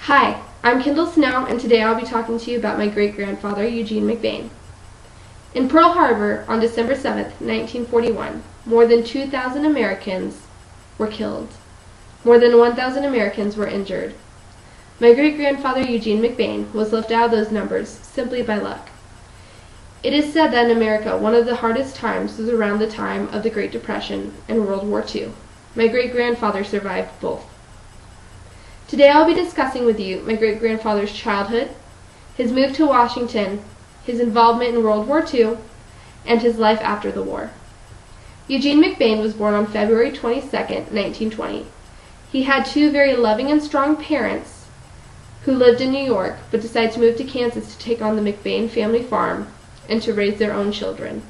Hi, I'm Kendall Snow, and today I'll be talking to you about my great-grandfather, Eugene McBain. In Pearl Harbor on December 7, 1941, more than 2,000 Americans were killed. More than 1,000 Americans were injured. My great-grandfather, Eugene McBain, was left out of those numbers simply by luck. It is said that in America, one of the hardest times was around the time of the Great Depression and World War II. My great-grandfather survived both. Today I'll be discussing with you my great-grandfather's childhood, his move to Washington, his involvement in World War II, and his life after the war. Eugene McBain was born on February 22, 1920. He had two very loving and strong parents who lived in New York but decided to move to Kansas to take on the McBain family farm and to raise their own children.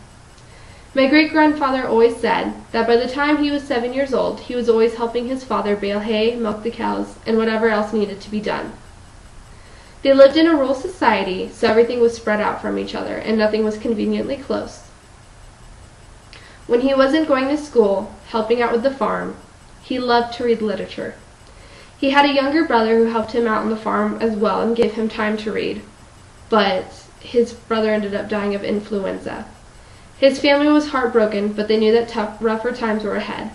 My great-grandfather always said that by the time he was 7 years old, he was always helping his father bale hay, milk the cows, and whatever else needed to be done. They lived in a rural society, so everything was spread out from each other, and nothing was conveniently close. When he wasn't going to school, helping out with the farm, he loved to read literature. He had a younger brother who helped him out on the farm as well and gave him time to read, but his brother ended up dying of influenza. His family was heartbroken, but they knew that rougher times were ahead.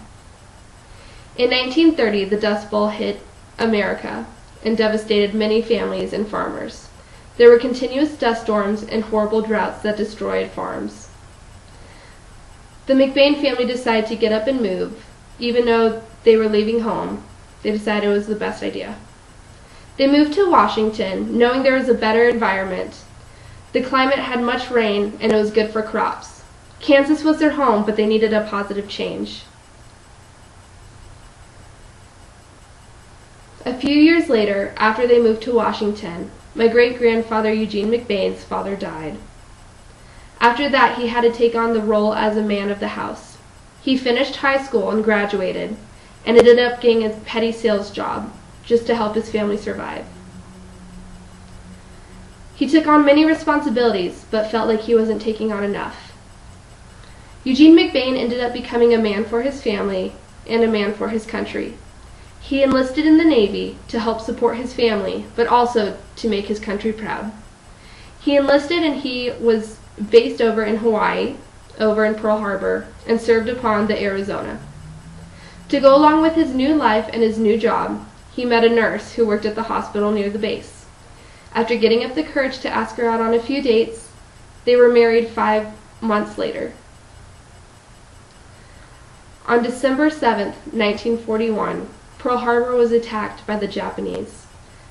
In 1930, the Dust Bowl hit America and devastated many families and farmers. There were continuous dust storms and horrible droughts that destroyed farms. The McBain family decided to get up and move. Even though they were leaving home, they decided it was the best idea. They moved to Washington, knowing there was a better environment. The climate had much rain, and it was good for crops. Kansas was their home, but they needed a positive change. A few years later, after they moved to Washington, my great-grandfather Eugene McBain's father died. After that, he had to take on the role as a man of the house. He finished high school and graduated, and ended up getting a petty sales job just to help his family survive. He took on many responsibilities, but felt like he wasn't taking on enough. Eugene McBain ended up becoming a man for his family and a man for his country. He enlisted in the Navy to help support his family, but also to make his country proud. He enlisted and he was based over in Hawaii, over in Pearl Harbor, and served upon the Arizona. To go along with his new life and his new job, he met a nurse who worked at the hospital near the base. After getting up the courage to ask her out on a few dates, they were married 5 months later. On December 7, 1941, Pearl Harbor was attacked by the Japanese.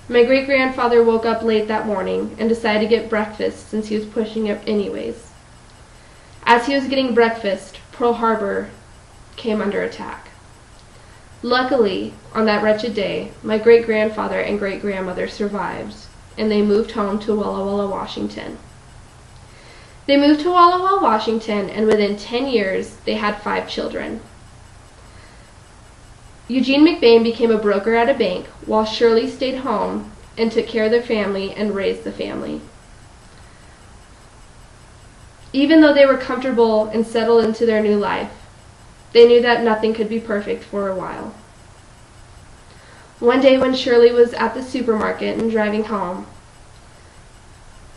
My great-grandfather woke up late that morning and decided to get breakfast since he was pushing up anyways. As he was getting breakfast, Pearl Harbor came under attack. Luckily, on that wretched day, my great-grandfather and great-grandmother survived, and they moved home to Walla Walla, Washington. They moved to Walla Walla, Washington, and within 10 years, they had 5 children. Eugene McBain became a broker at a bank, while Shirley stayed home and took care of their family and raised the family. Even though they were comfortable and settled into their new life, they knew that nothing could be perfect for a while. One day when Shirley was at the supermarket and driving home,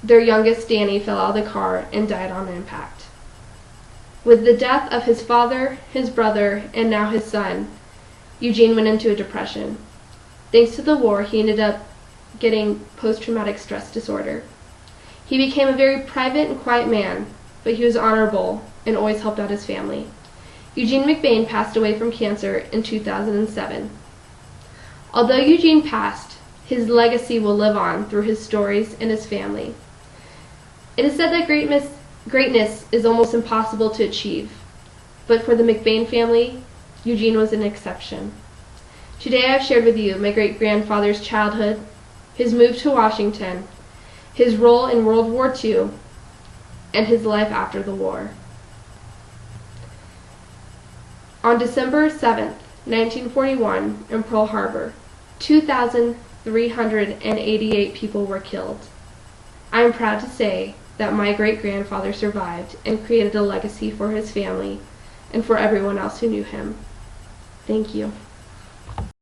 their youngest, Danny, fell out of the car and died on impact. With the death of his father, his brother, and now his son, Eugene went into a depression. Thanks to the war, he ended up getting post-traumatic stress disorder. He became a very private and quiet man, but he was honorable and always helped out his family. Eugene McBain passed away from cancer in 2007. Although Eugene passed, his legacy will live on through his stories and his family. It is said that greatness is almost impossible to achieve, but for the McBain family, Eugene was an exception. Today I have shared with you my great-grandfather's childhood, his move to Washington, his role in World War II, and his life after the war. On December 7, 1941, in Pearl Harbor, 2,388 people were killed. I am proud to say that my great-grandfather survived and created a legacy for his family and for everyone else who knew him. Thank you.